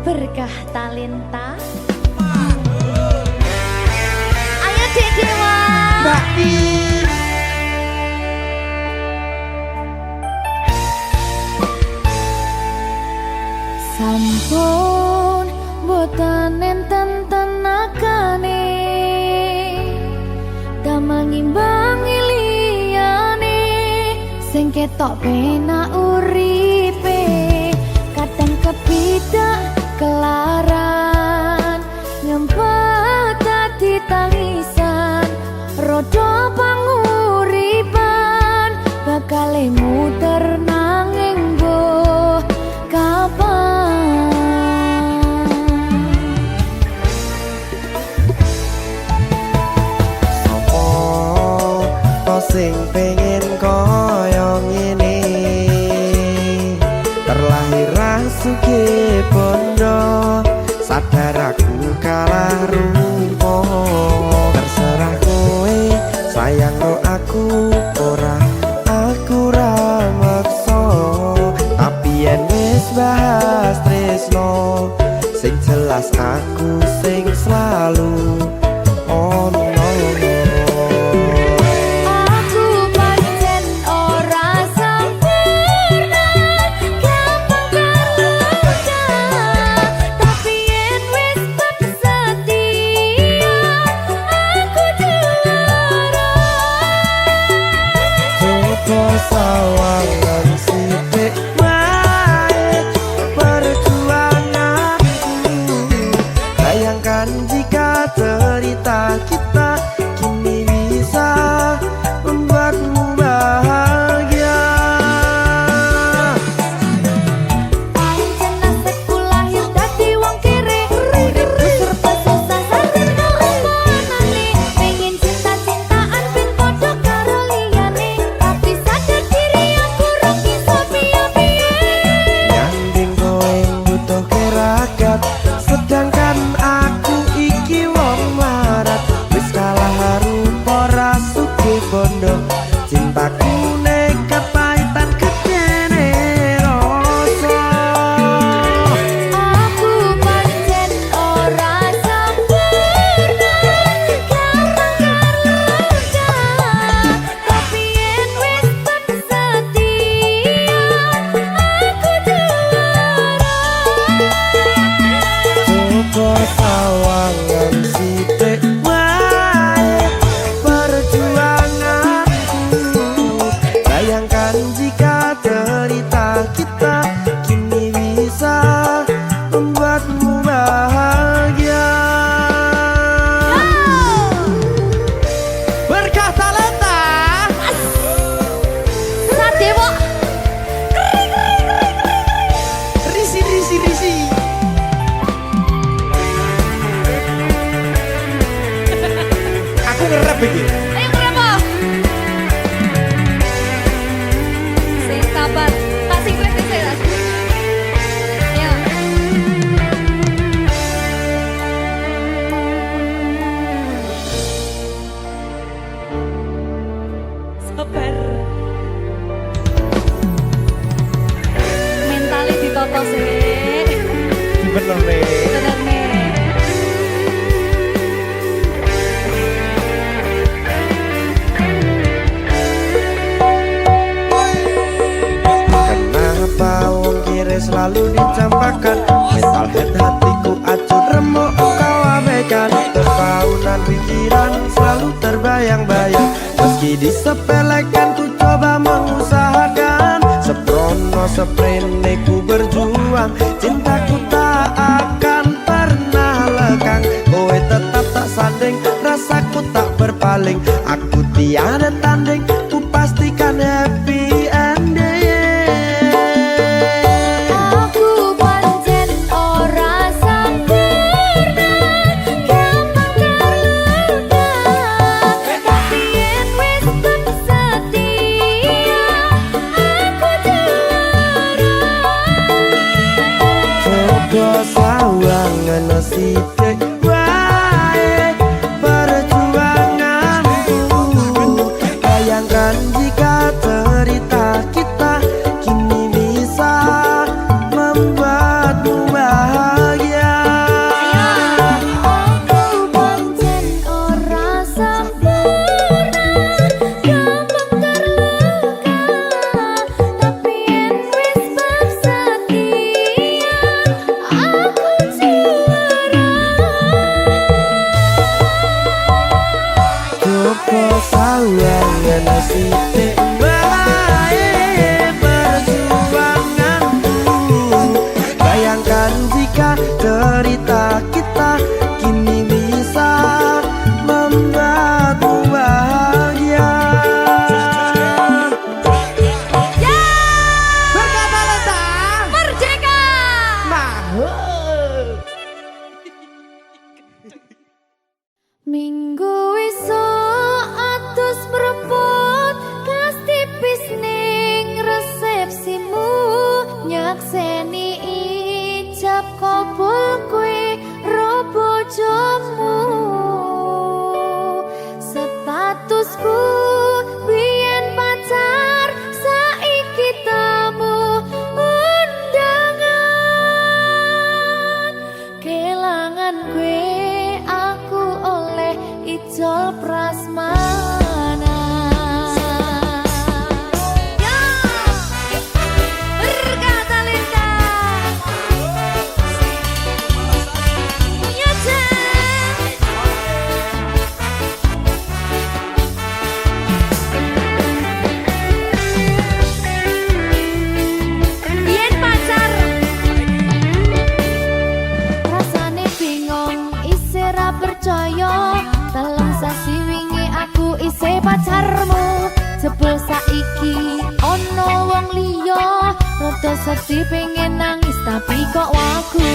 berkah talenta. Ayo Dek Dewa. Mbak Di. Sampun boten enten tenagane damang imbangi liyane sing ketok penak uripe kadang kepidak kelaran nyempet dadi tangisan rodo panguripan bakal muter nanging mbuh kapan. Sing pengen koyo ngene terlahir rasuke bondo sadar aku kalah rumpo terserah kowe sayang ro aku ora aku ra maksa tapi yen wis bahas tresno sing jelas aku sing selalu ono. Sawangan sithik wae perjuanganku bayangkan jika cerita kita kini bisa membuatmu bahagia. Pancen nasibku lahir dadi wong kere uripku serba susah sadar kelapanane pengen cinta-cintaan ben padha karo liyane tapi sadar diri aku ora bisa piye-piye. Nyanding kowe butuh keragat sedangkan aku iki wong larat wis kalah rupa rasuke bondo cintaku nekat pahitan kedene rasa. Aku pancen ora sempurna gampang terluka tapi yen wis tak setia aku juara. Coba sawangan sithik wae perjuanganku bayangkan jika cerita kita kini bisa membuatmu bahagia. Berkah talenta Sadewo risi. Aku ngerep iki. ayo berapa? Sing sabar, kasih gue sih. Ayo. Sabar. Mentalnya ditoto sih. Bener nih. Bener nih. Kenapa wong kiri selalu dicampakkan metalhead hatiku acur remuk kau abaikan terpaunan pikiran selalu terbayang-bayang meski disepelekan ku coba mengusahakan seprono seprene ku berjuang cintaku tak akan pernah lekang kowe tetap tak sanding rasaku tak berpaling aku tiada tanding ku pastikan happy ending. Aku pancen ora sempurna gampang terluka tapi yen wis tak setia aku juara. Coba sawangan sithik wae perjuanganku bayangkan jika cerita kita kini bisa membuatmu bahagia. nyakseni ijab kabul kue robo jomu statusku biyen pacar saiki tamu undangan kelangan gue aku oleh ijol prasmanan. Percaya dalam sasi wingi aku isih pacarmu jebul saiki ono wong liya rada sedih pengen nangis tapi kok wagu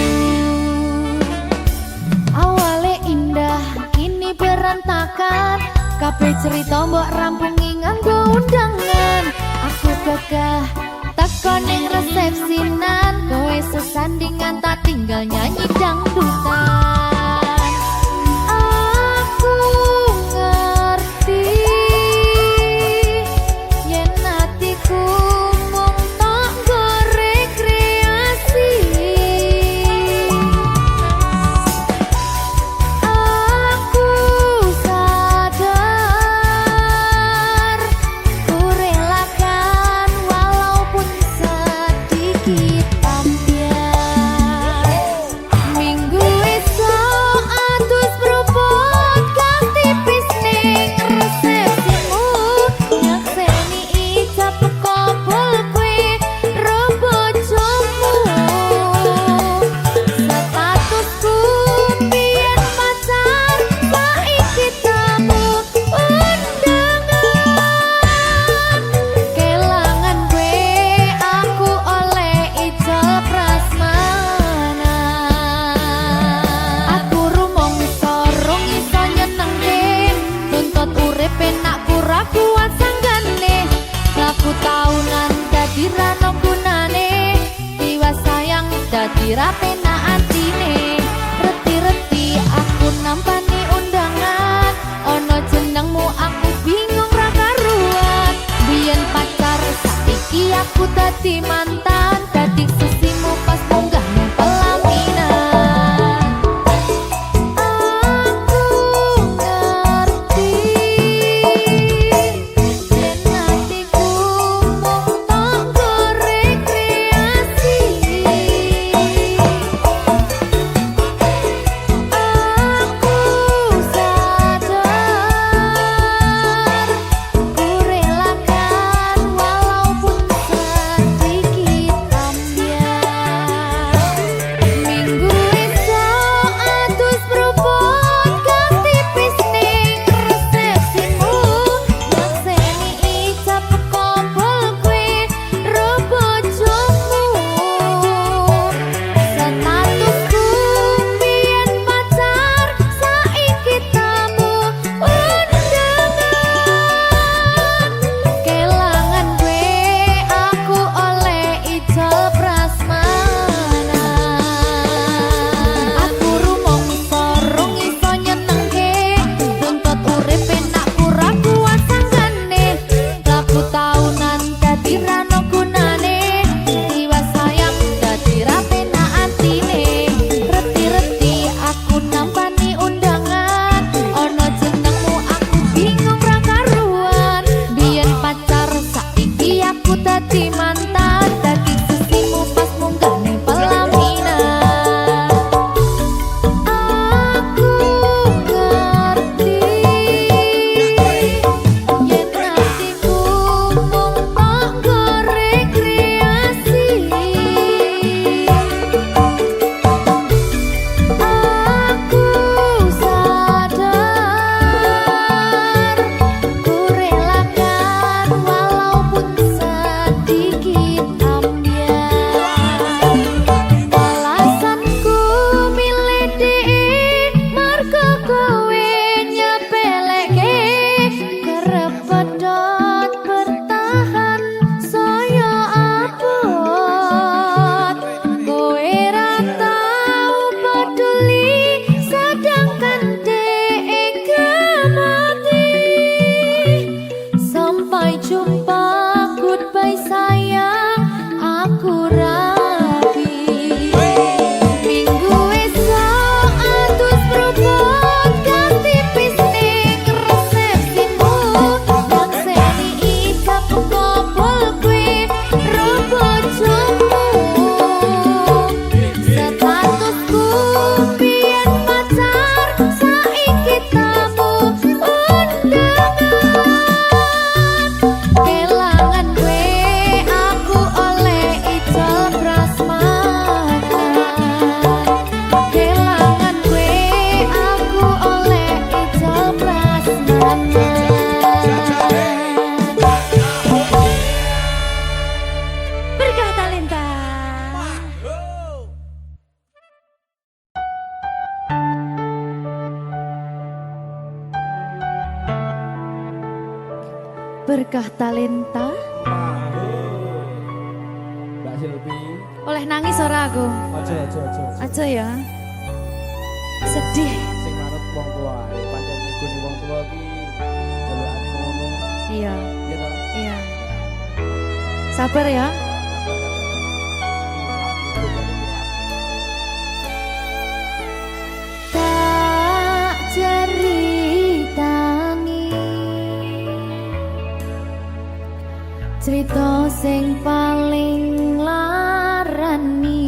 awale indah kini berantakan kabeh cerita mbok rampungi nganggo undangan aku gagah takon ning resepsinan kowe sesandingan tak tinggal nyanyi dangdutan. Dadi rapena atine reti-reti aku nampani undangan ono jenengmu aku bingung ra karuan biyen pacar saiki aku dadi mantan dadi sesimu pas munggah ning pelaminan aku ngerti yen atiku mung tanggo rekreasi. Ku relakan walaupun sedikit ambiar. bae sayang aku rapi. Minggu esok atus berubah ganti pisning resepsimu. Yang seni ijab kobol kue robo jomu. Statusku biyen pacar saiki tamu undangan. Kelangan gue aku oleh ijol prasmanan. Kelangan gue aku oleh ijol prasmanan. Berkah talenta. Berkah talenta. Mbak Silvi, Oleh nangis ora aku? aja. Aja ya. Sedih. Sing manut wong tua, pancen ngikuni wong tua ki jelekane ngono. Iya, Ya ta? iya. Sabar ya. Tak ceritani cerita sing paling larani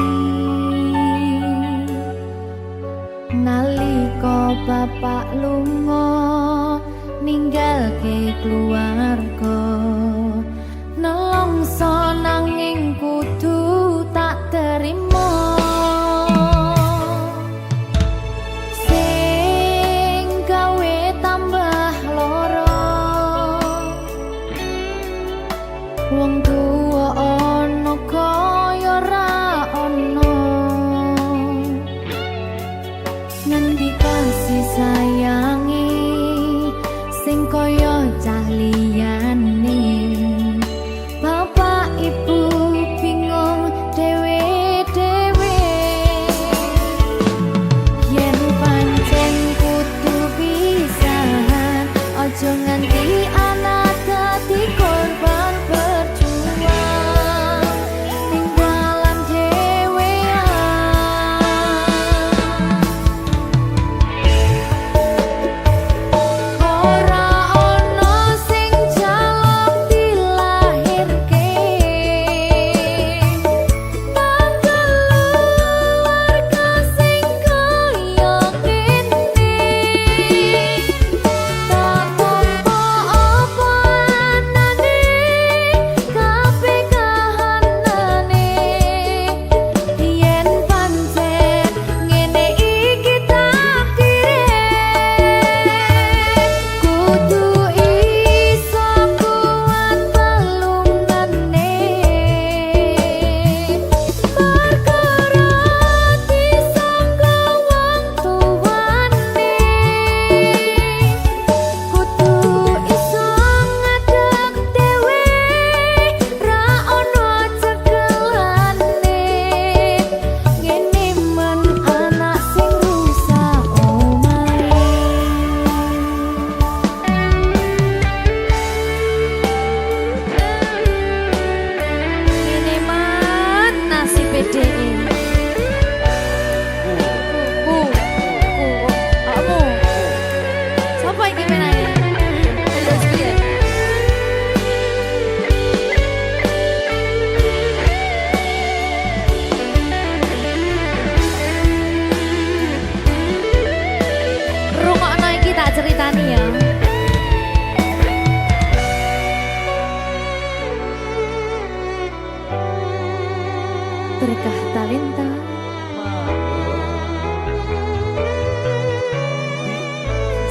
nalika bapak lunga ninggalke keluarga nelongso nanging kudu tak terima. Sing gawe tambah loro wong tuwa ana kaya ra ana. Ngendi kasih sayangi sing kaya cah liyane. Bapak ibu bingung dewe-dewe yen pancen kudu pisahan aja nganti anak dadi korban berjuang tinggalan dhewean. Ora ono sing jaluk dilahirke tanggal keluarga sing kaya kene. Tak tampa apa anane kabeh kahanane yen pancen ngene iki takdire kudu iso kuat pelungane perkara disangka wong tuwane kudu iso ngadeg dhewe ra ono cekelane ngene men anak sing rusak omahe. Ngene man nasib dhewe. Kamu. Sapa iki menane? Terus piye? Rungokno iki tak ceritani ya. Berkah talenta.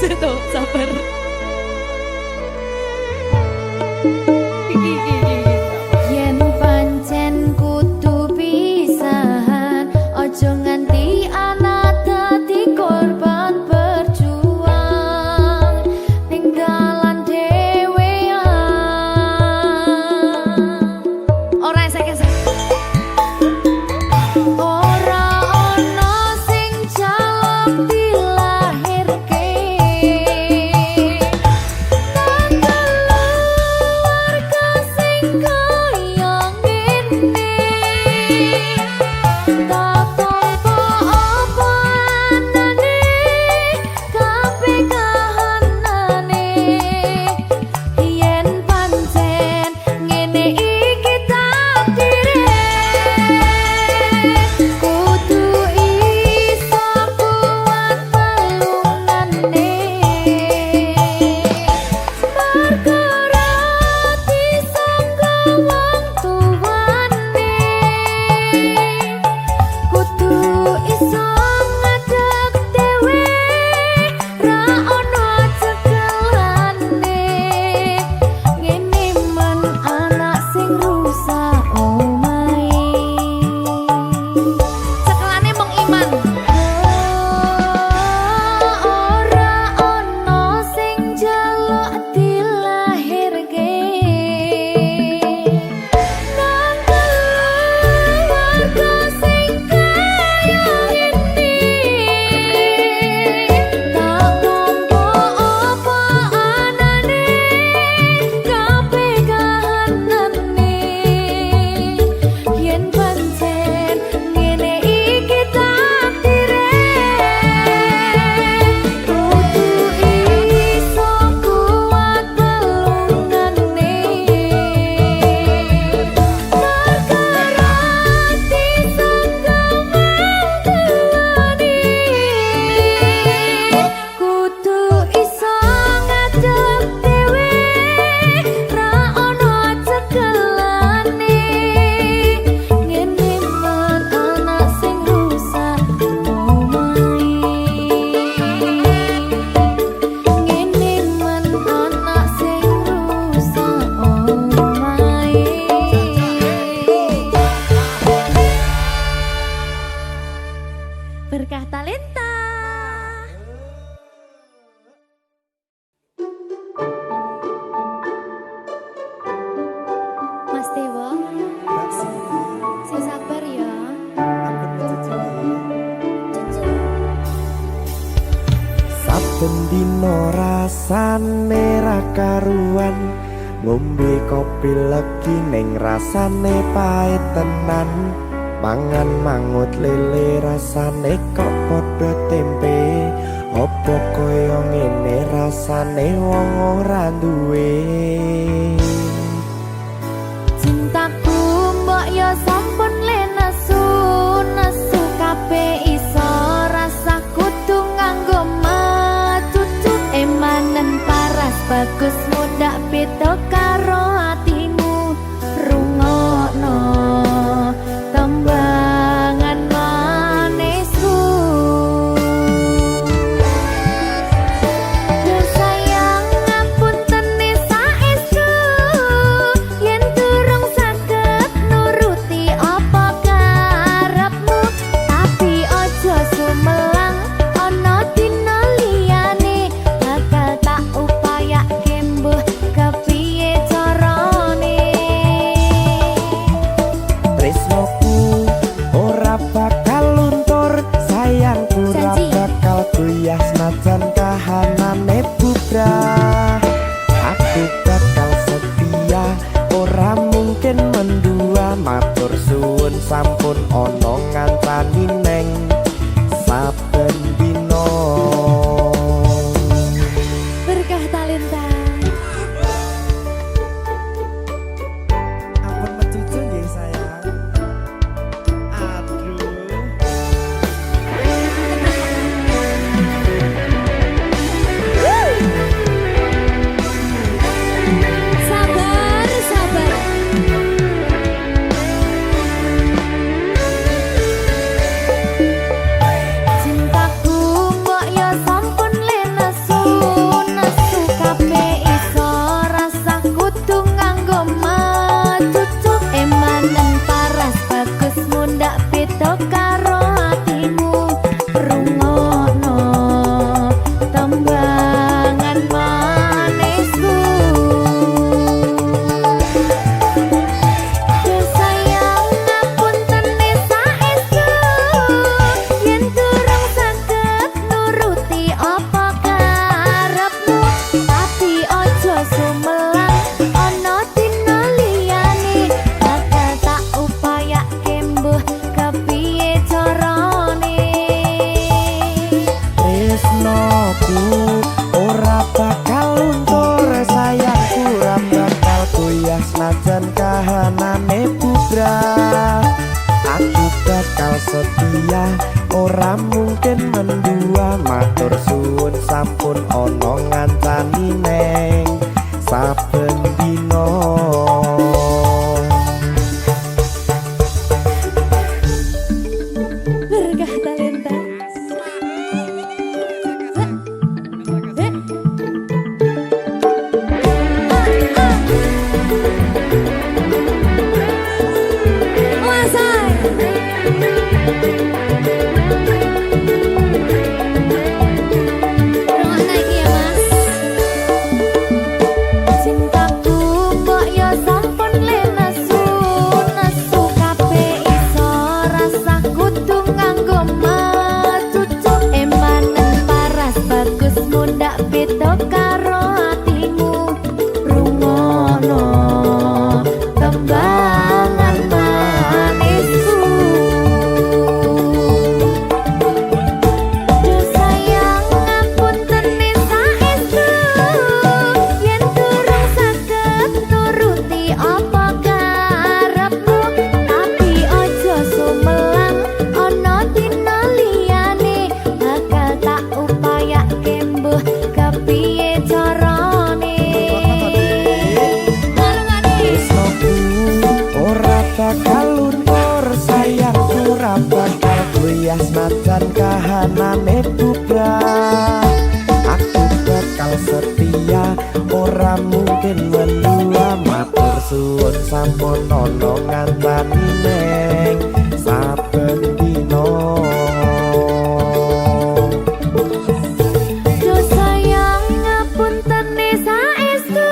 Ceto sabar. Yen pancen kudu pisahan aja nganti anak dadi korban berjuang tinggalan dhewean. Ora esek-esek. Ora ono sing jaluk dilahirke tanggal ono rasane ra karuan, ngombe kopi legi ning rasane pahit tenan, mangan mangut lele rasane kok padha tempe, opo koyo ngene rasane wong ora duwe. Cintaku mbok yo sampun le nesu kabeh iso rasa kudu nganggo macucu emanen paras bagus mudak beda karo atimu rungokno tembangan manisku. Duh sayang ngapunten saestu yen durung saged nuruti apa karepmu, tapi ojo sumelang ana dina liyane bakal tak upayake mbuh kepiye carane. Tresnoku ora bakal luntur, sayangku ora Janji. bakal goyah senajan kahanane bubrah. Aku bakal setia, ora mungkin mendua, matur suwun sampun ana ngancani neng saben dina. Berkah talenta. Ampun mecucu nggih sayang. Aduh. Sabar, sabar. Cintaku mbok yo sampun le nesu kabeh iso rasa kudu nganggo macucu emanen paras bagus mundak beda karo atimu rungokno tembangan manisku. Duh sayang ngapunten saestu yen durung saged nuruti apa karepmu, tapi ojo sumelang ana dina liyane bakal tak upayake mbuh kepiye carane. Tresnoku ora bakal luntur, sayangku ora bakal goyah senajan kahanane bubrah. Aku bakal setia, ora mungkin mendua, matur suwun sampun ana ngancani neng saben dina. Berkah talenta. Cintaku mbok yo sampun le nesu kabeh iso rasa kudu nganggo macucu emanen paras bagus mundak beda karo atimu rungokno tembangan manisku. Duh sayang ngapunten saestu yen durung saged nuruti apa karepmu, tapi ojo sumelang ana dina liyane bakal tak upayake mbuh kepiye carane. Barengane. Tresnoku ora bakal luntur, sayangku ora bakal goyah senajan kahanane bubrah. Aku bakal setia, ora mungkin mendua, matur suwun sampun ana ngancani neng saben dina. Duh sayang ngapunten saestu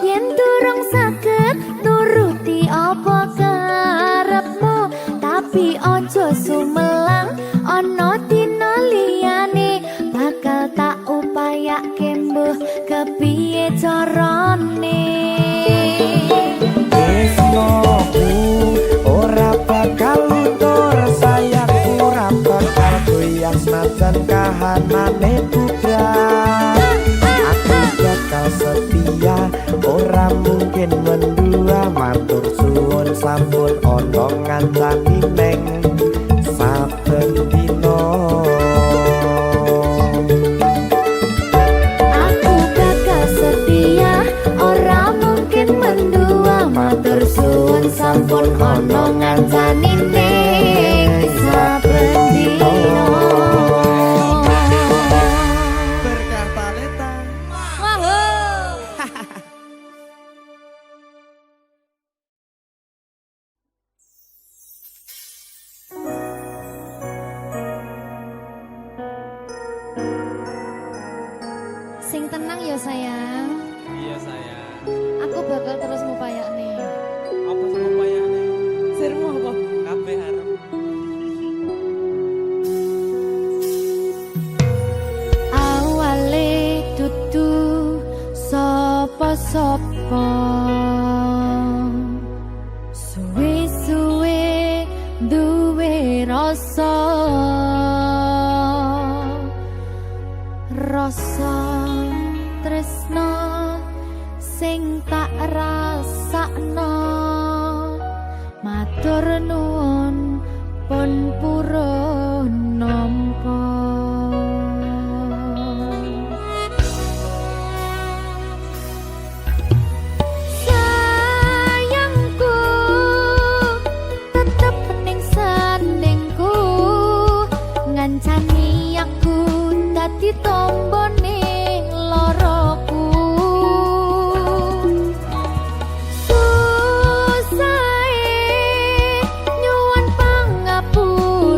yen durung saged nuruti apa karepmu, tapi ojo sumelang ana dina liyane bakal tak upayake mungkin mendua matur suwun sampun ana ngancani neng saben dina. Aku bakal setia, ora mungkin mendua. Matur suwun sampun ana ngancani ning saben dina. Berkah talenta. Sing tenang ya sayang, Iya sayang. aku bakal terus ngupayak nih. Apa sama payane? Sirmu apa? Kabeh arep. Awale dudu sapa-sapa, suwe-suwe duwe rasa tresno sing tak rasakno. Matur nuwun pun purun nampa. Sayangku tetep ning sandingku, ngancani aku dadi tombone loroku. Susahe nyuwun pangapura,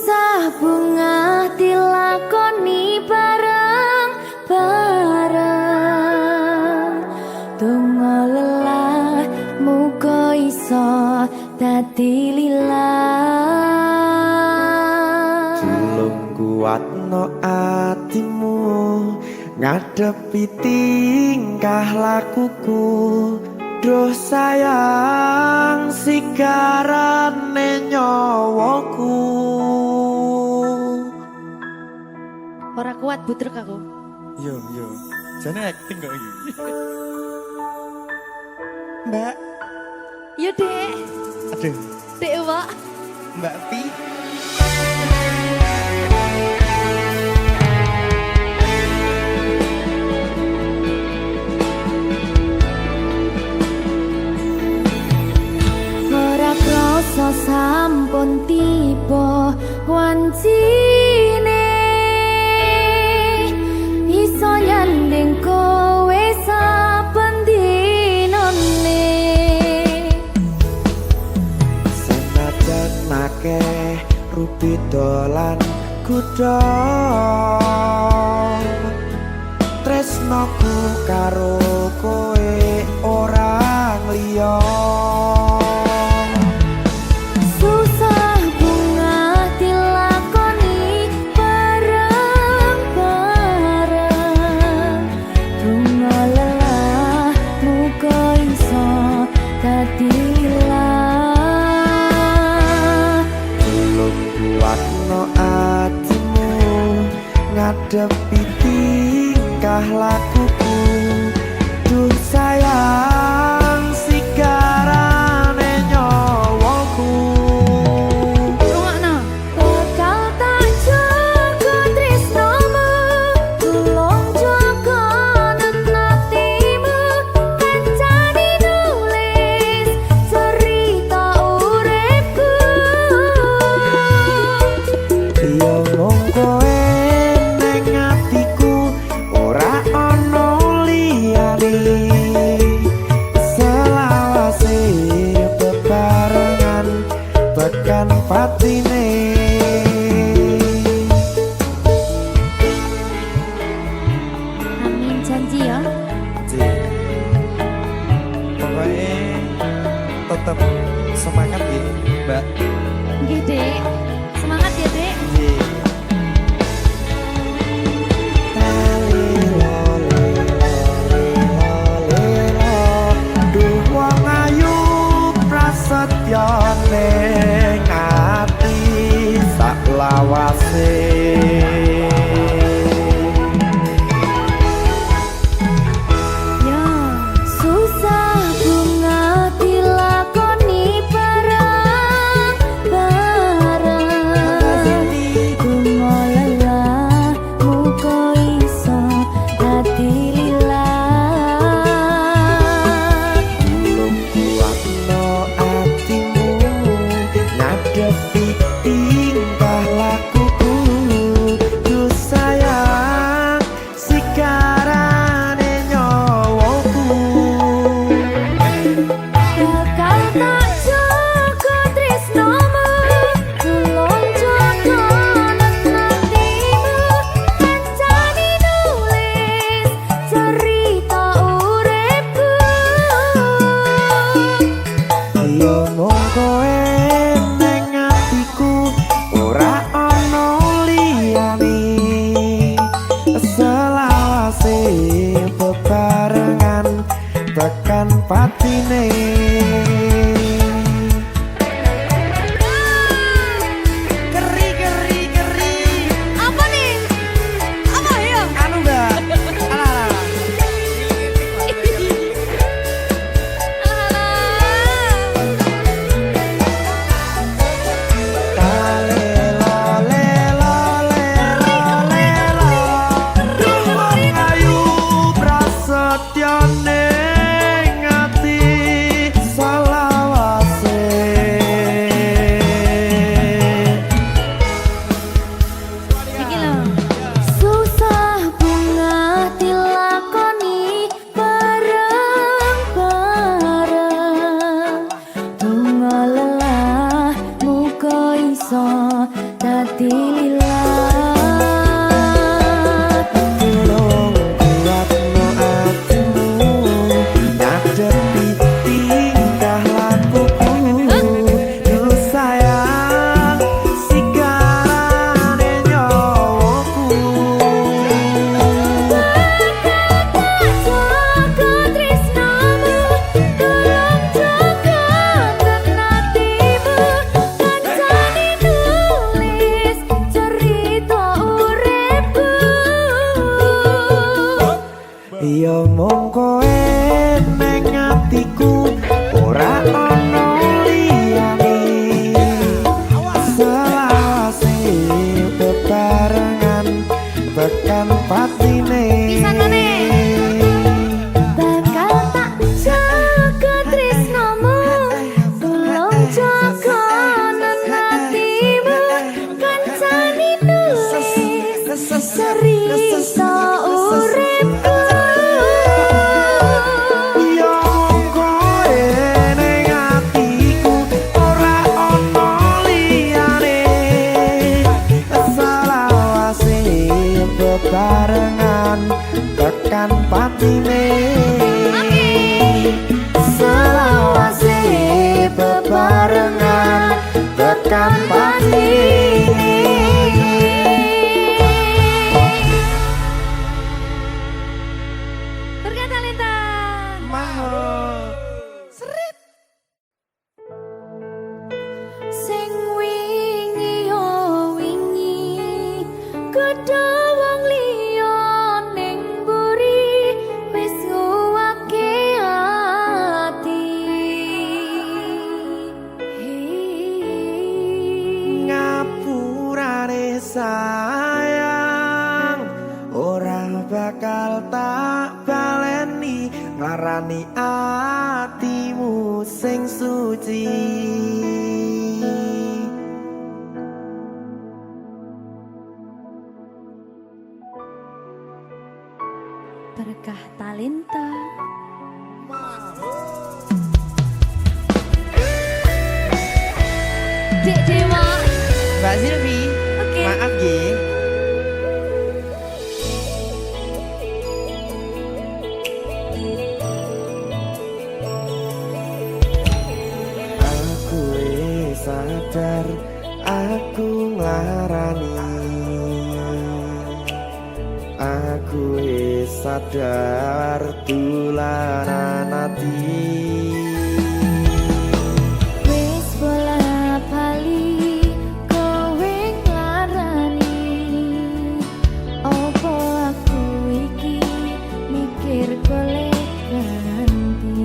Susah bunga dilakoni bareng-bareng. Donga lelah muga iso dadi lillah. Tulung kuatno atimu ngadepi tingkah lakuku. Duh sayang sigarane nyawaku. Ora kuat butrek aku. Yo, jane acting kok iki. Mbak, Ya dek, aduh, dek Wak. Mbak Pi. Ora krasa sampun tiba wancine iso nyanding kowe saben dinane. Senajan akeh rupi dolan kuda, tresnoku karo kowe orang liya. Susah bunga dilakoni bareng-bareng. Donga lelah muga iso dadi lillah. Tulung kuatno atimu ngadepi tingkah lakuku. Duh sayang sigarane nyawaku. Rungokno. Bakal tak jaga tresnamu, tulung jaga nenatimu. Kancani nulis cerita uripku. Yo mung kowe ning atiku, ora ana liyane. Selawase bebarengan tekan patine. Amin janji ya. Pokoknya tetap semangat ya, Mbak. Nggih, Dek. Semangat ya, Dek. Duh wong ayu prasetyo ning ati sak lawase. Ya, susah bunga dilakoni bareng-bareng. Iya mung kowe ning atiku ora ono liyane selawase bebarengan tekan patine Pisanane bakal tak jaga tresnomu tolong jaga nanatimu kancani nulis cerita uripku Iya mung kowe ning atiku ora ono liyane selawase bebarengan tekan patine selawase bebarengan tekan patine Berkata Lintang sing wingi yo wingi kudu wong liya ning mburi wis nguwake ati ngapurane sayang ora bakal tak baleni ngarani atimu sing suci berkah talenta Dek Dewa Mbak Silvi Oke. maaf Gi aku sadar aku nglarani aku sadar tulanan ati wis bola bali kowe nglarani opo aku iki mikir golek ganti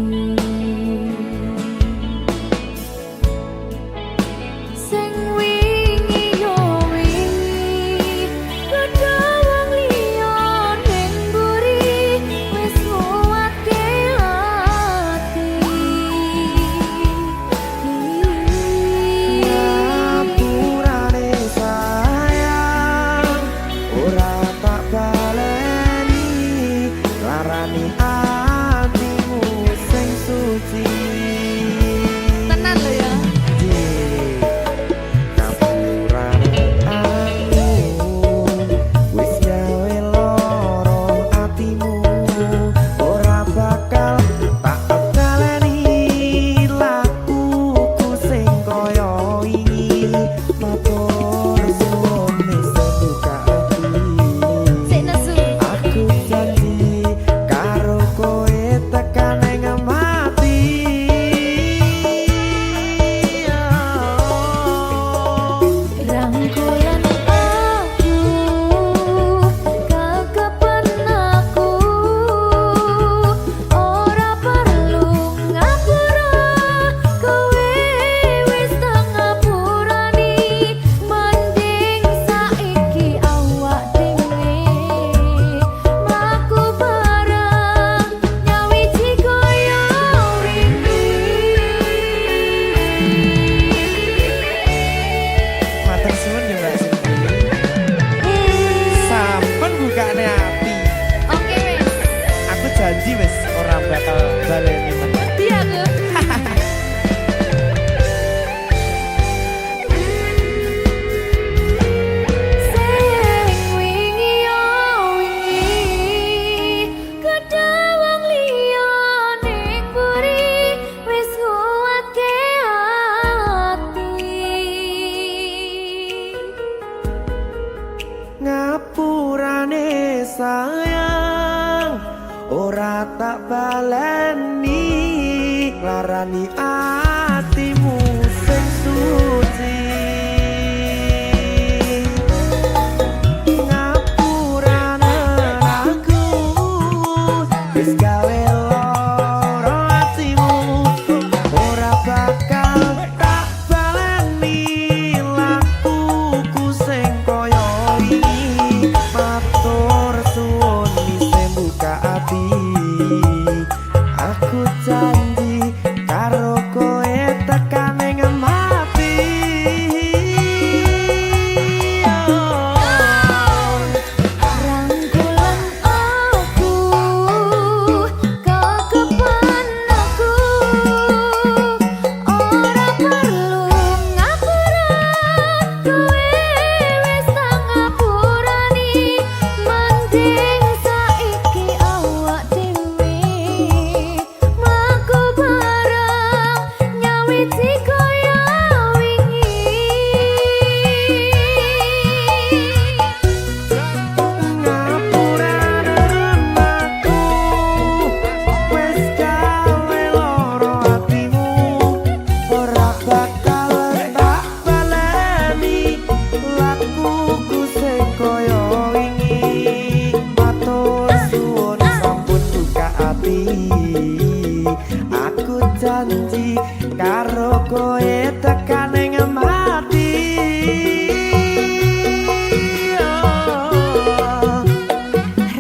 sing wingi yo wingi kudu wong liya ning mburi wis nguwatke ati ngapurane sayang ora tak baleni larani atimu sing suci tenan lho ya ngapurane aku wis gawe loro atimu ora bakal tak baleni lakuku sing kaya wingi matur suwun wis buka ati sik nesu aku janji karo kowe tekan ing mati rangkulan aku kakepen aku ora perlu ngapura kowe wis tak ngapurani mending saiki awak dhewe mlaku bareng nyawiji koyo wingi matur suwun ya Mbak Silvi sampun bukane ati Oke wes aku janji wis ora bakal baleni meneh dia aku sing wingi yo wingi kudu wong liya ning mburi wis nguwatke ati ngapurane sayang ora tak baleni larani atimu sing suci ngapurane aku mati. Aku janji karo kowe tekan ing mati.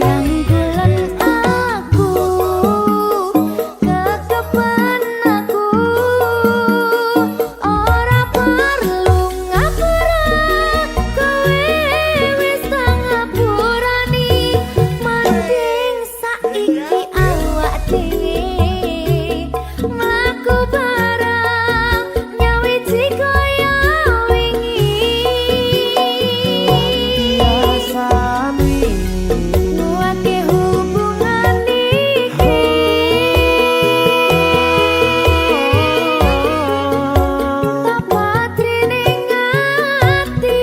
Rangkulan aku, kekepen aku, ora perlu ngapura, kowe wis tak ngapurani. Mending saiki awak dhewe mlaku bareng nyawiji kaya wingi. Biasane Nguatke hubungan iki, tak patri ning ati.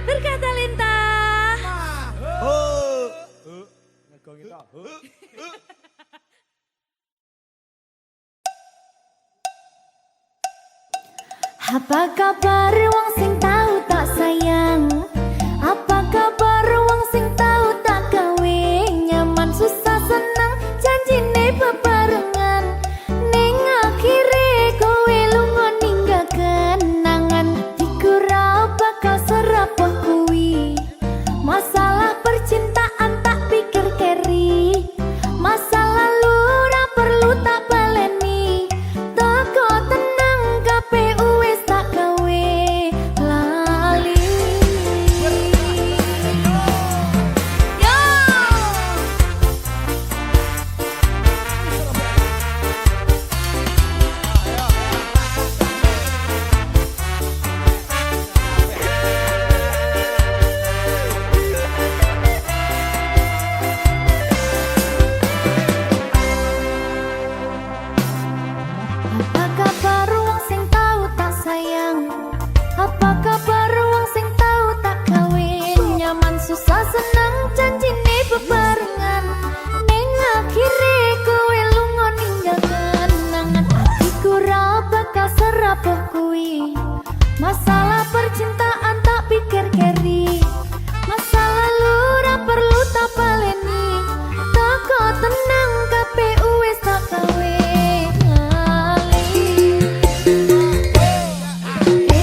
Berkata Lintah. Ngegongi tok. Apa kabar wong sing tau tak sayang? Apa kabar wong sing tau tak gawe nyaman susah seneng janjine bebarengan. Ning akhire kowe lunga ninggal kenangan. Hatiku ra bakal serapuh kuwi. Masalah percintaan tak pikir keri. Masa lalu ra perlu tak baleni. Toko tenang KPU wis tak gawe lali. Yo. Apa kabar wong sing tau tak sayang? Apa kabar wong sing tau tak kawin? Nyaman susah seneng janjine bebarengan. Ning akhire kowe lunga ninggal kenangan. Hatiku ra bakal serapuh kuwi. Masalah percintaan tak pikir keri. Masa lalu ra perlu tak baleni. Toko tenang KPU wis tak gawe lali.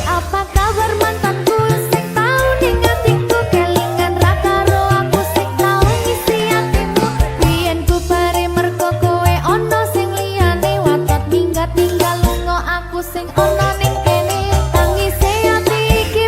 Apa kabar mantanku sing tau ning atiku kelingan ra karo aku sing tau ngisi atimu. Biyen ku bare mergo kowe ono sing liyane watot tinggal lunga aku sing ono ning kene. Tangise ati iki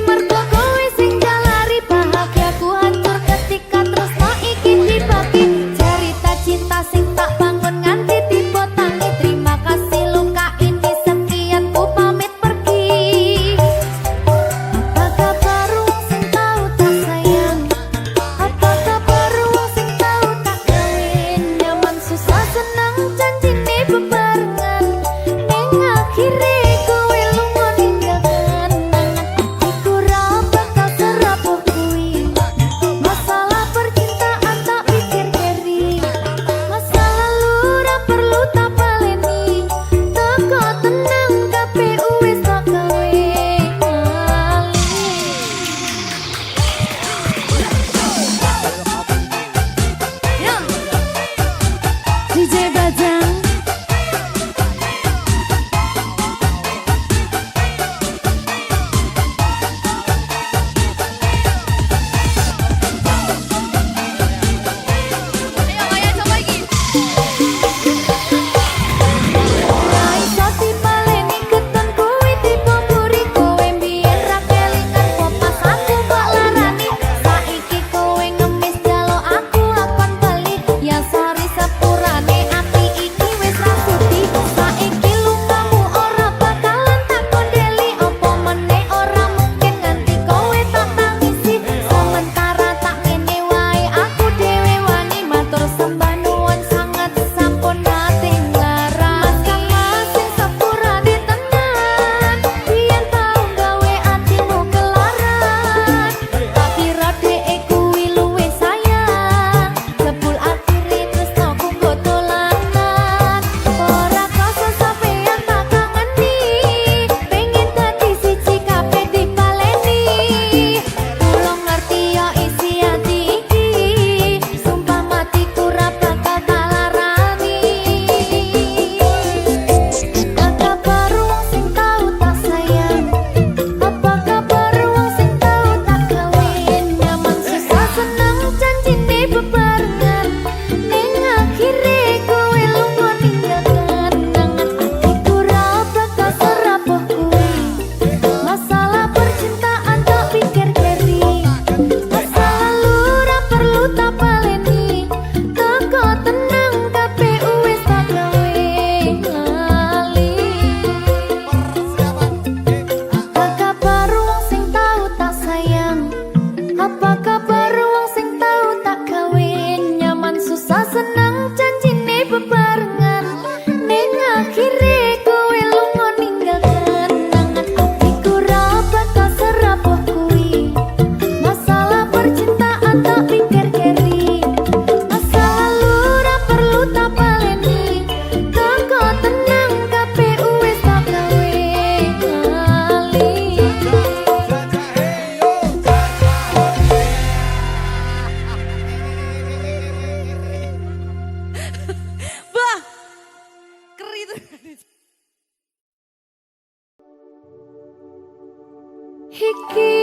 iki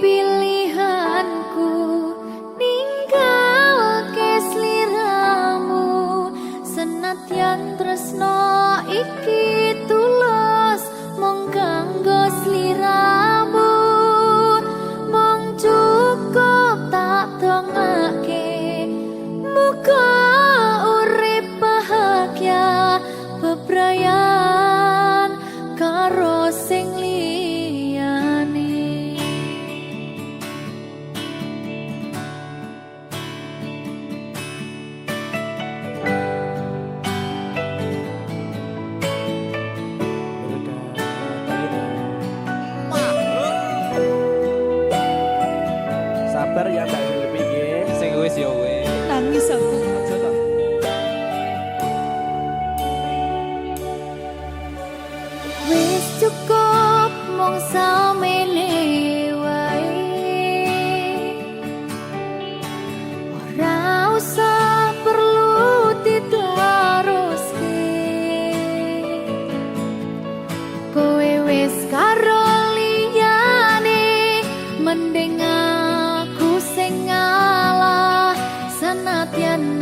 pilihanku ninggalke sliramu senadyan tresno iki tulus mung kanggo sliramu mung cukup tak dongake muga urip bahagia bebrayan karo sing liyane. Sabar ya Mbak Zulfi nggih. Sing wis ya wis. Nangis aku. Aja to. Wis cukup mung samene wae ora usah perlu diteruske kowe wis karo liyane mending aku sing ngalah senadyan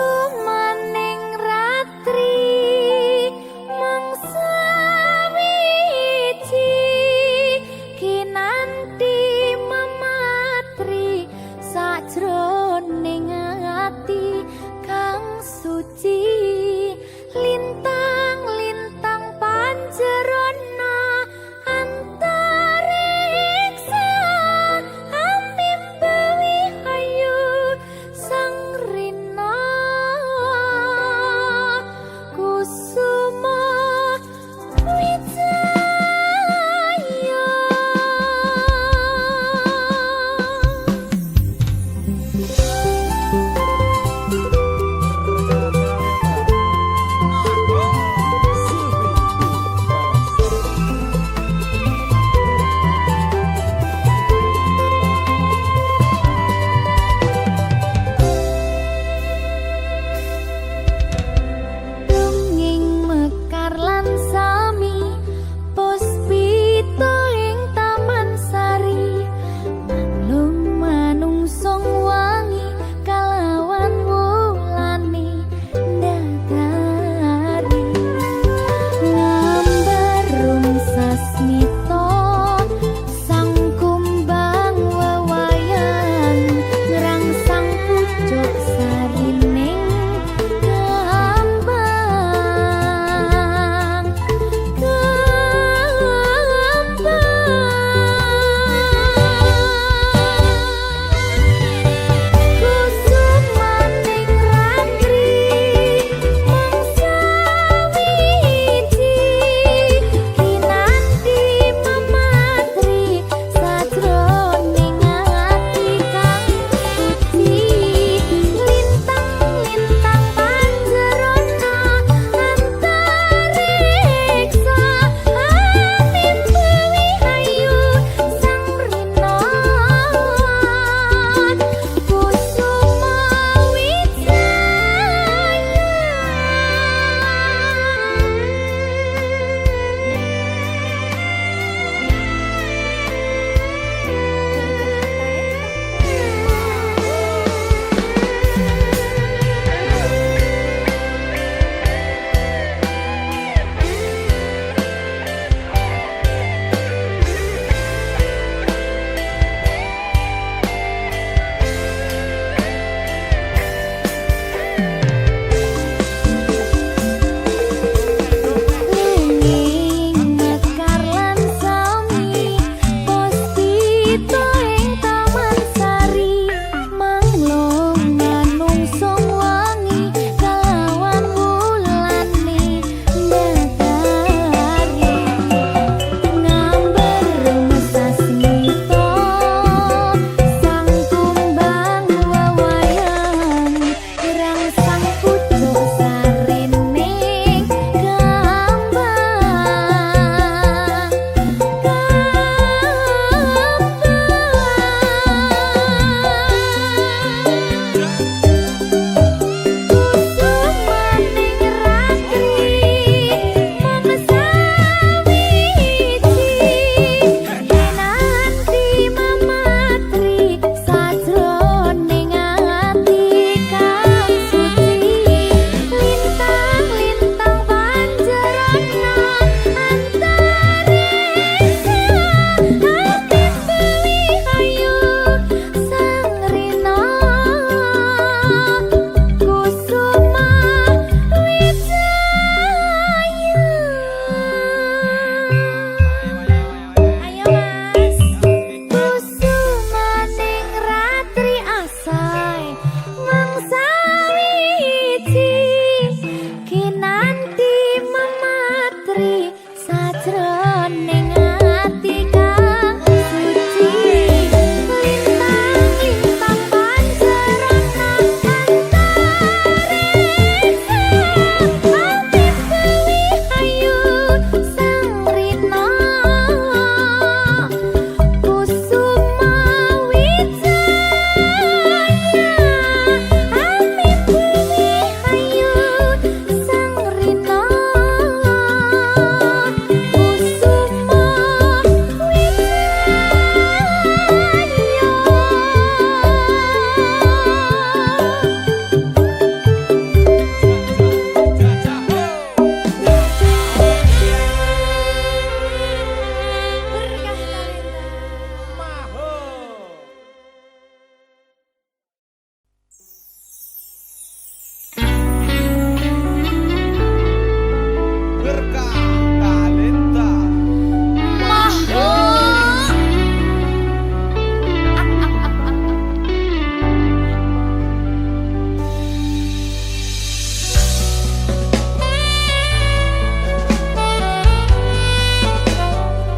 Kusumaning ratri mangsa wiji kinanti mematri sajroning ati kang suci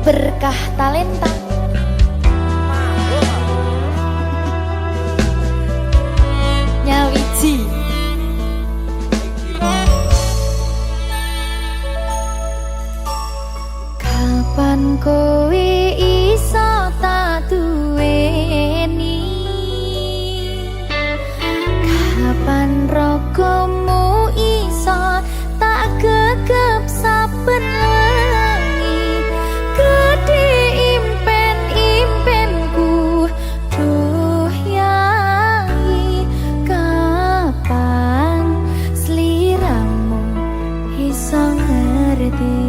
berkah talenta. Nyawiji kapan kowe iso tak duweni, kapan rogomu iso tak gegep saben wengi. Gede impen-impenku duh yai, kapan sliramu iso ngerti.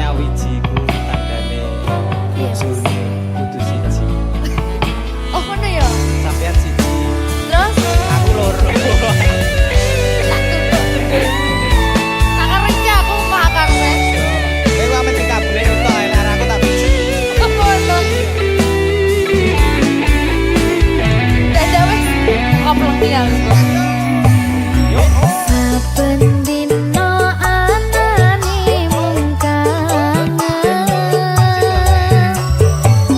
Nyawijiku tandane bojone kudu siji. Oh ngono ya. Sampeyan siji, Terus aku loro. tak karepke aku mah karep. Kowe wae sing kabeh utok elar aku tak biji. Apa to? Dadah wis kopleng ya. Saben dina anane mung kangen,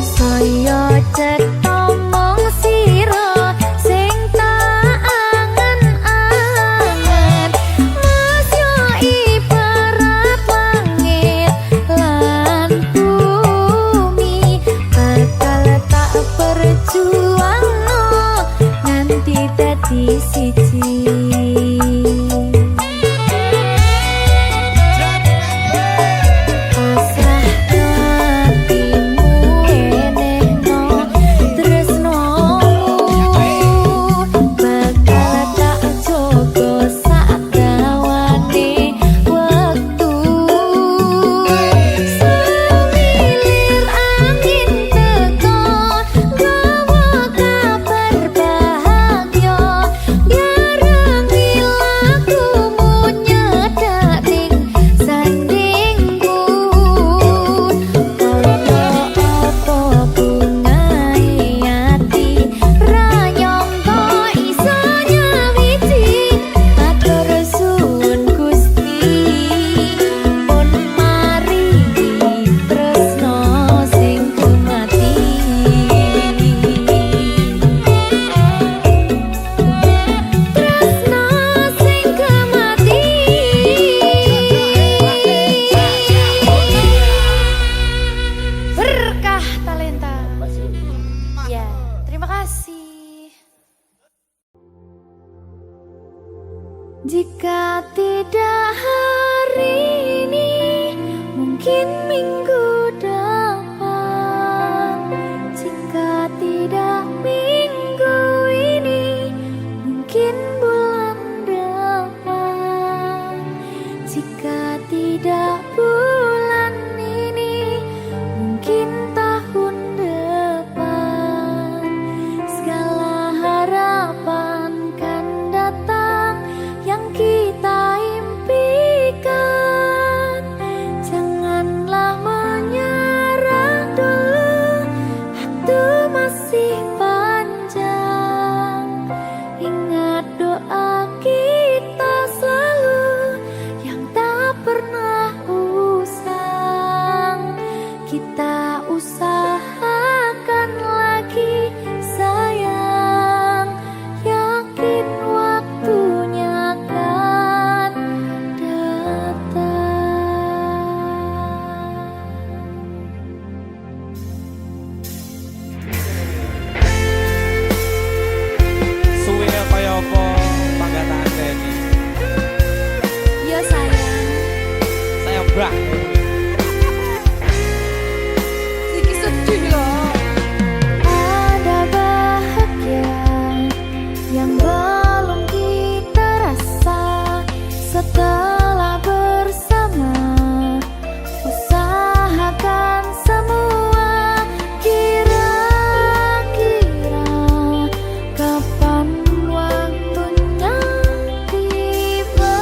saya cetha mung sira sing tak angen-angen. Mas yo ibarat langit lan bumi, bakal tak perjuangno nganti dadi siji. Jika tidak hari ini, mungkin minggu depan. Jika tidak minggu ini, mungkin bulan depan. Jika tidak bulan ini, mungkin tahun depan. murah. Siki sedih loh. Ada bahagia yang belum kita rasa setelah bersama. Usahakan semua, kira-kira kapan waktunya tiba.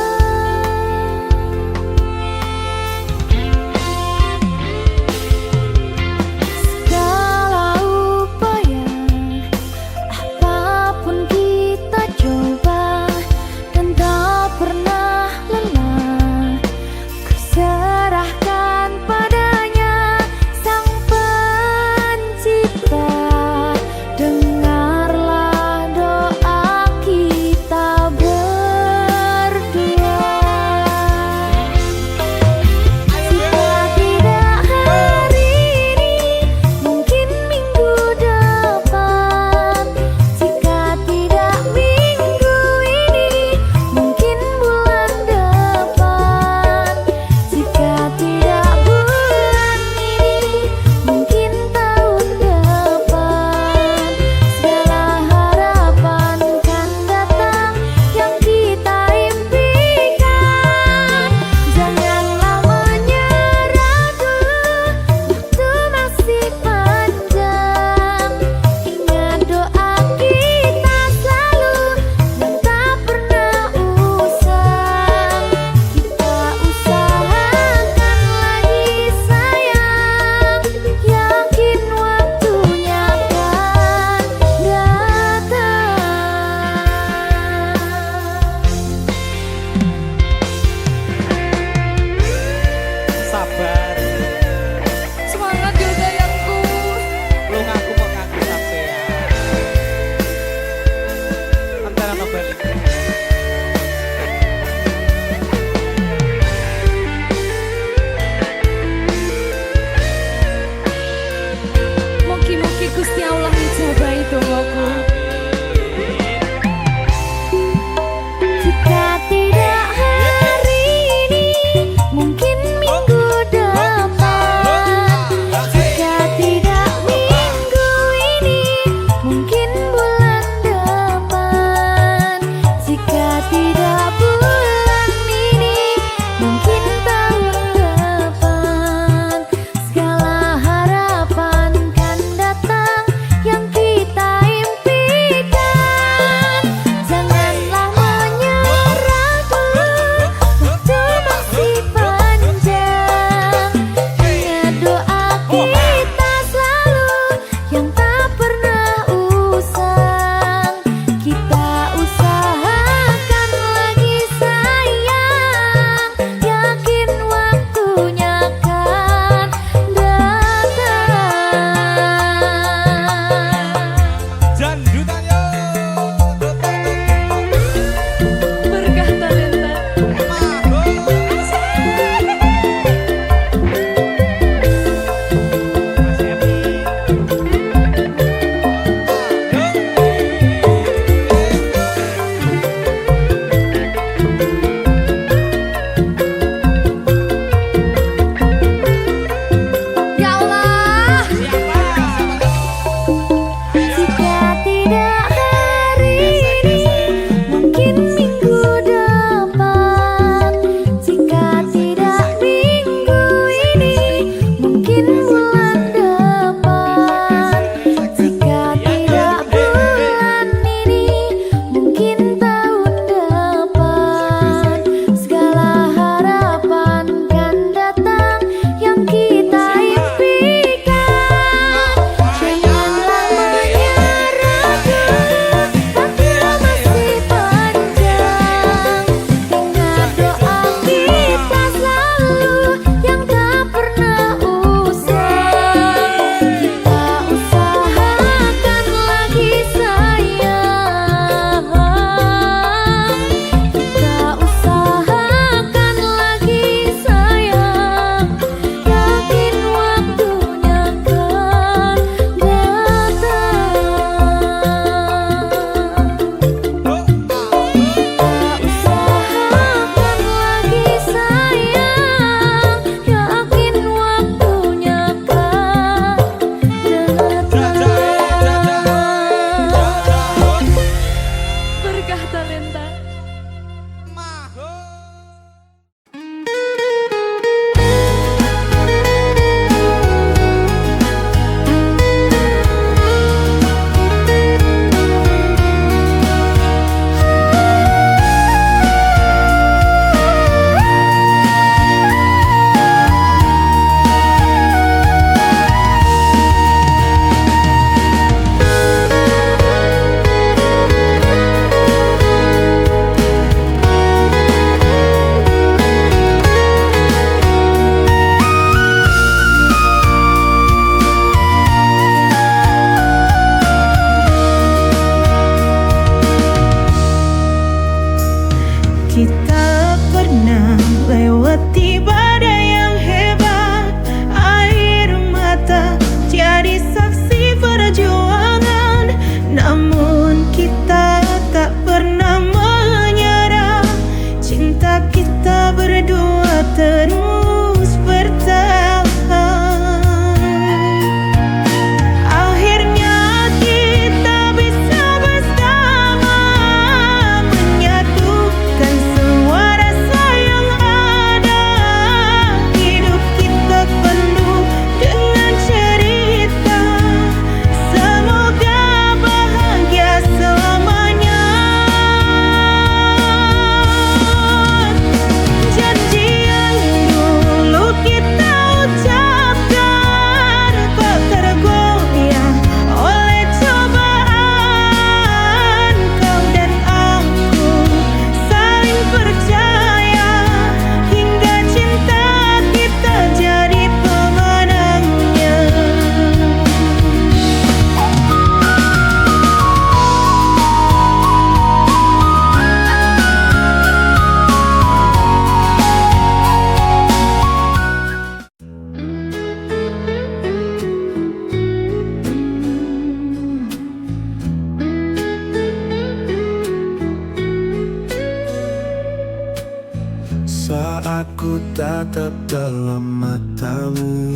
dalam matamu.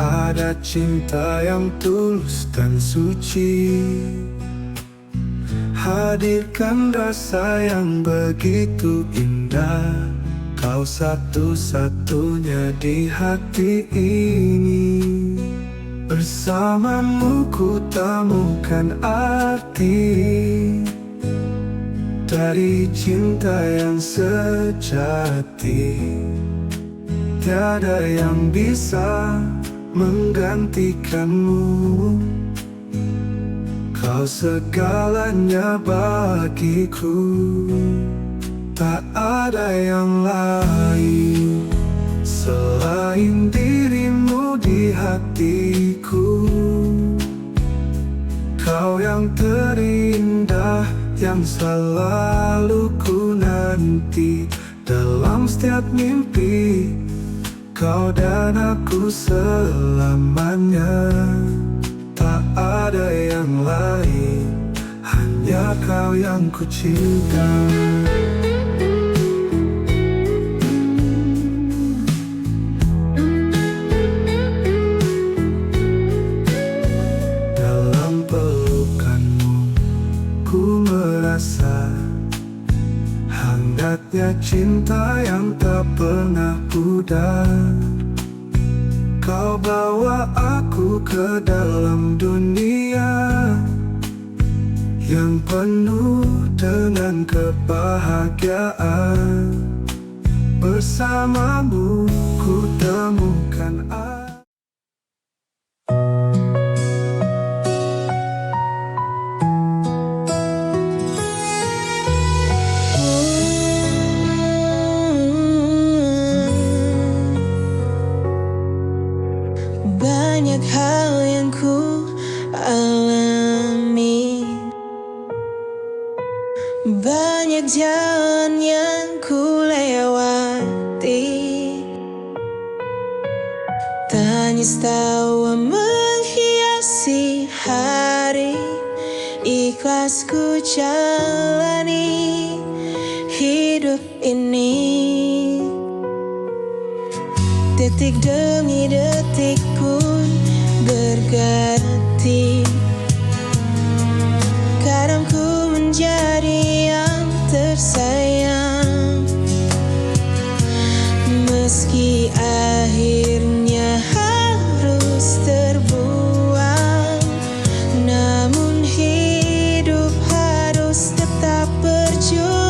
Ada cinta yang tulus dan suci, hadirkan rasa yang begitu indah. Kau satu-satunya di hati ini. Bersamamu ku temukan arti dari cinta yang sejati. Tiada yang bisa menggantikanmu. Kau segalanya bagiku. Tak ada yang lain selain dirimu di hatiku. Kau yang terindah, yang selalu ku nanti dalam setiap mimpi. Kau dan aku selamanya. Tak ada yang lain, hanya kau yang ku cinta. Dalam pelukanmu ku merasa hangatnya cinta yang tak pernah pudar. Kau bawa aku ke dalam dunia yang penuh dengan kebahagiaan. Bersamamu ku temukan arti. Banyak hal yang ku alami, banyak jalan yang ku lewati. Tangis tawa menghiasi hari, ikhlas ku jalani hidup ini. Detik demi detik pun berganti. Kadang ku menjadi yang tersayang, meski akhirnya harus terbuang. Namun hidup harus tetap berjuang.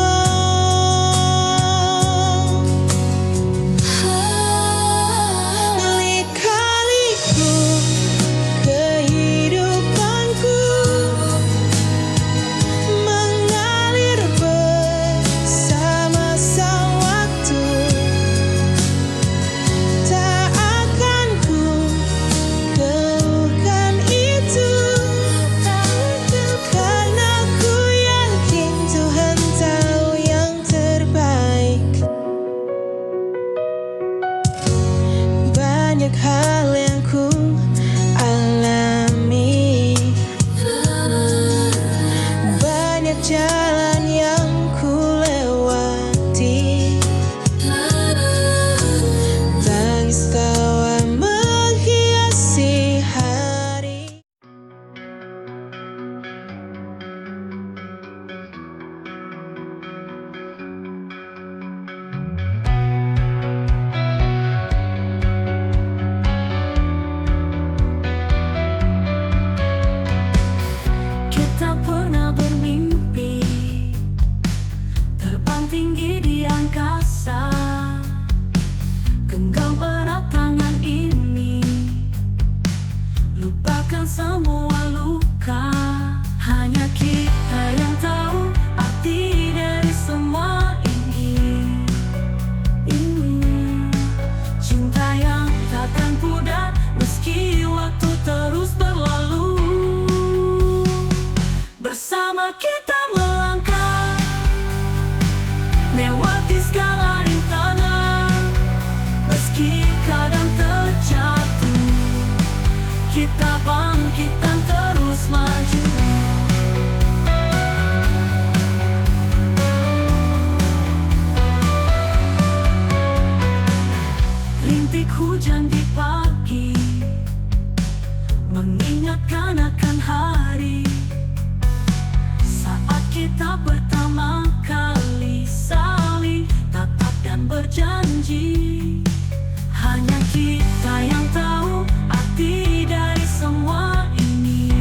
Banyak hal yang ku alami, banyak jalan yang ku lewati. Tangis tawa menghiasi hari. Rintik hujan di pagi mengingatkan akan hari saat kita pertama kali saling tatap dan berjanji. Hanya kita yang tahu arti dari semua ini.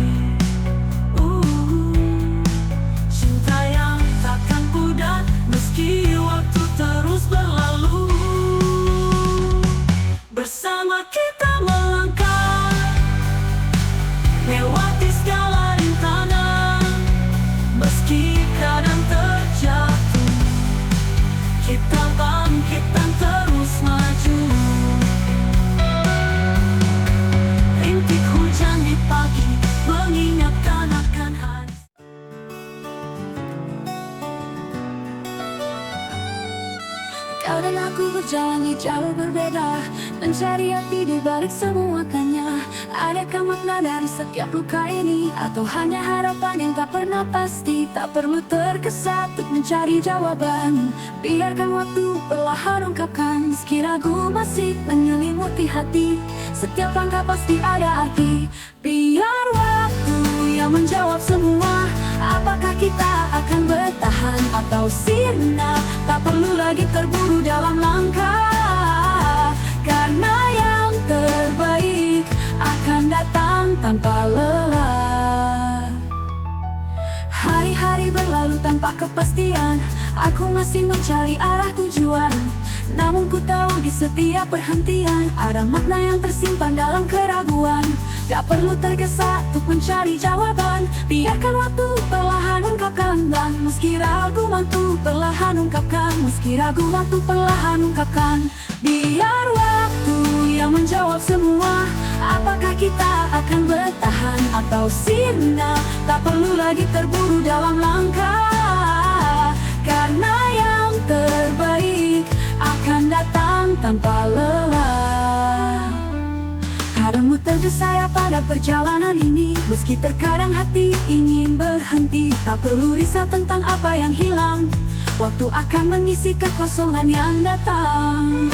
Cinta yang takkan pudar meski waktu terus berlalu. Bersama kita melangkah lewati segala rintangan, meski kadang terjatuh, kita bangkit dan terus maju. Rintik hujan di pagi mengingatkan akan hari. Kau dan aku berjalan di jalur berbeda, mencari arti di balik semua tanya. Adakah makna dari setiap luka ini, atau hanya harapan yang tak pernah pasti? Tak perlu tergesa untuk mencari jawaban, biarkan waktu perlahan ungkapkan. Meski ragu masih menyelimuti hati, setiap langkah pasti ada arti. Biar waktu yang menjawab semua, apakah kita akan bertahan atau sirna? Tak perlu lagi terburu dalam langkah, karena yang terbaik akan datang tanpa lelah. Hari-hari berlalu tanpa kepastian, aku masih mencari arah tujuan. Namun ku tahu di setiap perhentian ada makna yang tersimpan dalam keraguan. Tak perlu tergesa untuk mencari jawaban, biarkan waktu perlahan ungkapkan. Dan meski ragu waktu perlahan ungkapkan, meski ragu waktu perlahan ungkapkan. Biar waktu yang menjawab semua, apakah kita akan bertahan atau sirna? Tak perlu lagi terburu dalam langkah, karena yang terbaik akan datang tanpa lelah. Kadangmu tergesa pada perjalanan ini, meski terkadang hati ingin berhenti. Tak perlu risau tentang apa yang hilang, waktu akan mengisi kekosongan yang datang.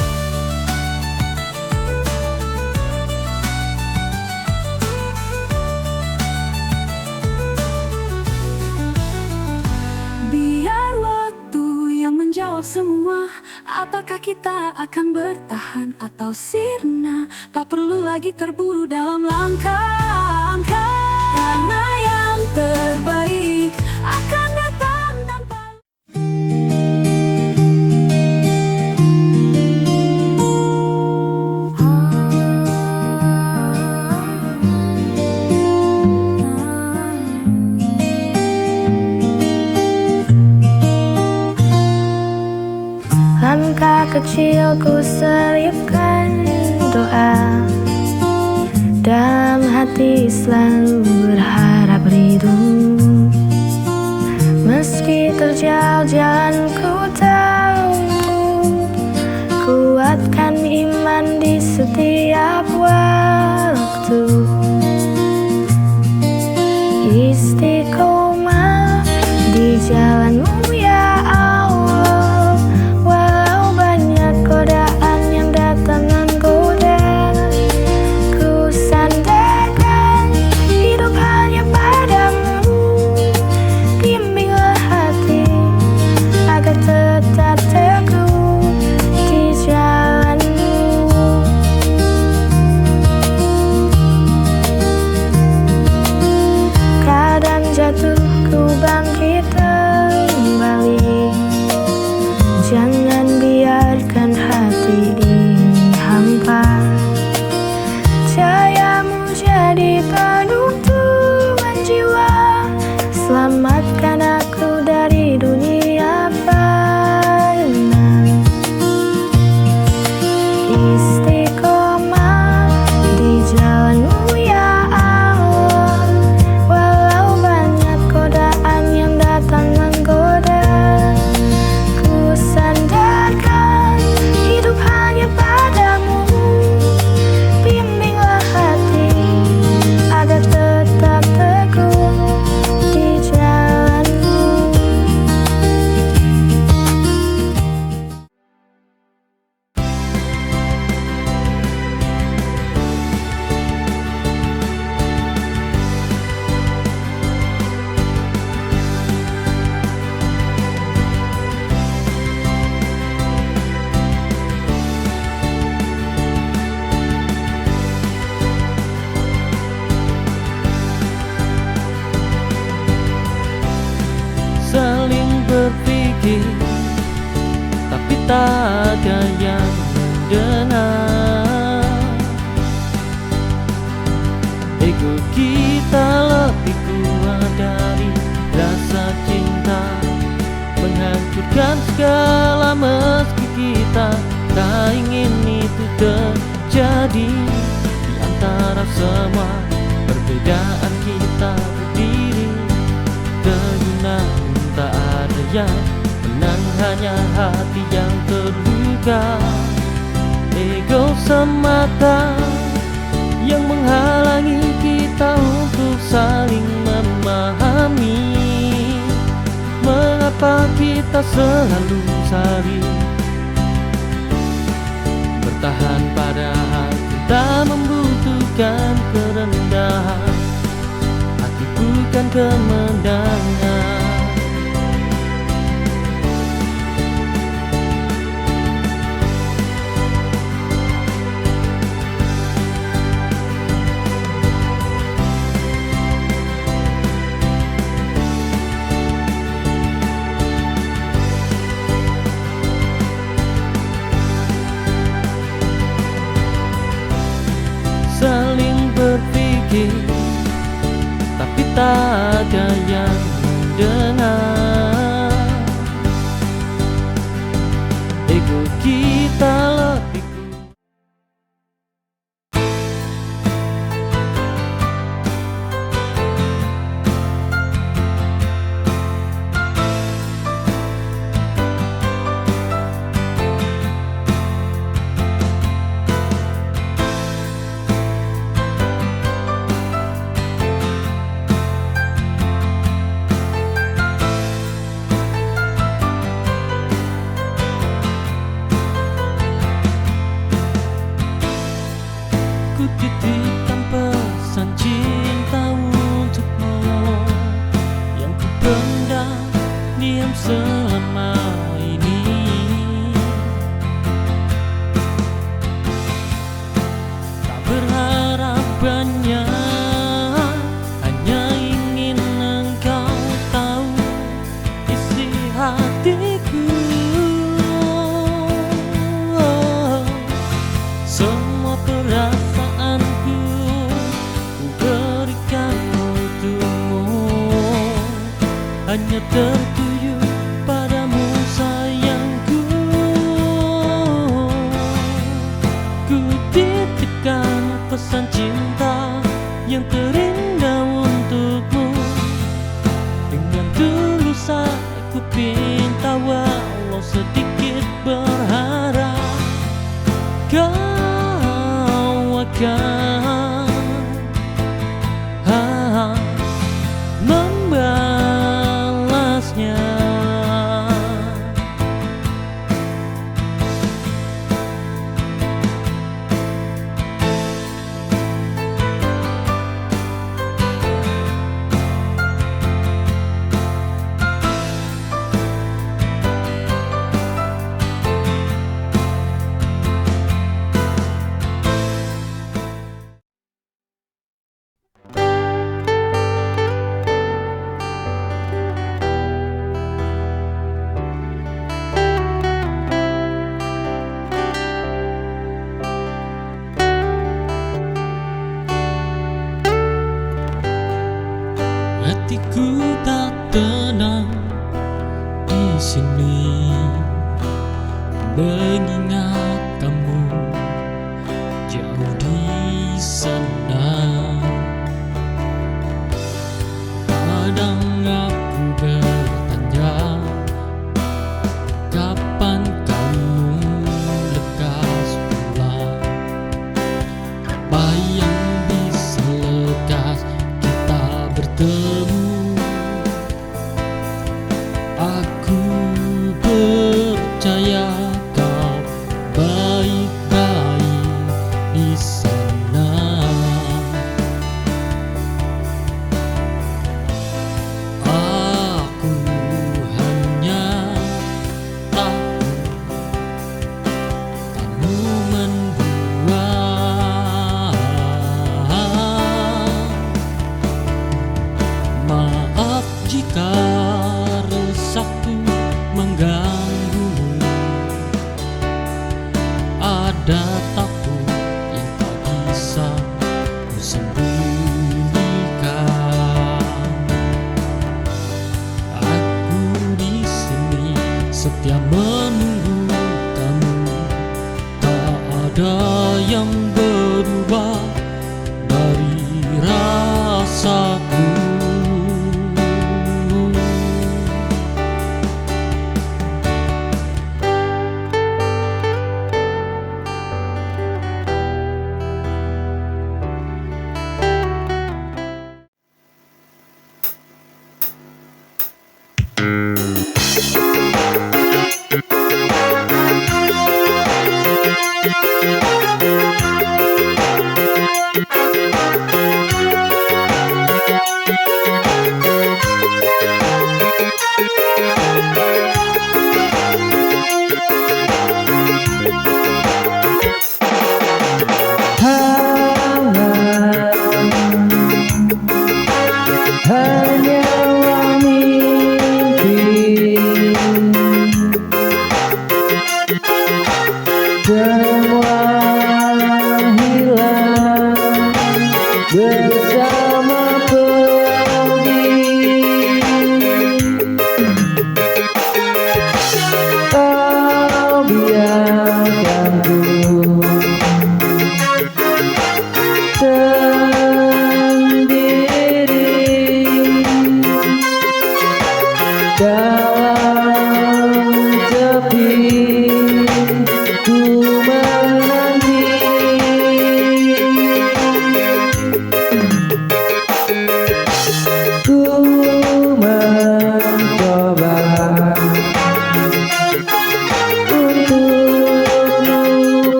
Biar waktu yang menjawab semua, apakah kita akan bertahan atau sirna? Tak perlu lagi terburu dalam langkah, karena yang terbaik akan datang tanpa. Langkah kecilku selipkan doa, dalam hati selalu berharap ridho. Meski terjal jalan ku tahu, kuatkan iman di setiap waktu. Istiqomah di jalanmu ya Allah, walau banyak godaan yang datang menggoda. Ku sandarkan hidup hanya padamu, bimbinglah hati agar tetap teguh di jalanmu. Kadang jatuh ku bangkit kembali, jangan biarkan hati ini hampa. Cahayamu jadi penuturan jiwa, selamatkan aku dari dunia fana. Istiqomah di jalanmu ya Allah, walau banyak godaan yang datang menggoda. Ku sandarkan hidup hanya padamu, bimbinglah hati agar tetap teguh di jalanmu. hati. Di antara semua perbedaan kita berdiri. Kegunaan tak ada yang menang, hanya hati yang terluka. Ego semata yang menghalangi kita untuk saling memahami. Mengapa kita selalu saling bertahan padahal kita membutuhkan kerendahan. Hati bukan kemenangan. Saling berpikir tapi tak ada yang mendengar. Ego kita lebih titipkan pesan cinta untukmu yang kupendam diam selama ini. Tak berharap banyak, hanya ingin engkau tahu isi hatiku. Semua perasaanku berikan untukmu, hanya tertuju padamu sayangku. Ku titipkan pesan cinta yang terindah untukmu. Dengan tulus aku pinta, walau sedikit berharap kau akan membalasnya. Hatiku tak tenang di sini, mengingat kamu jauh di sana. Kadang aku bertanya, kapan kamu lekas pulang? Bayang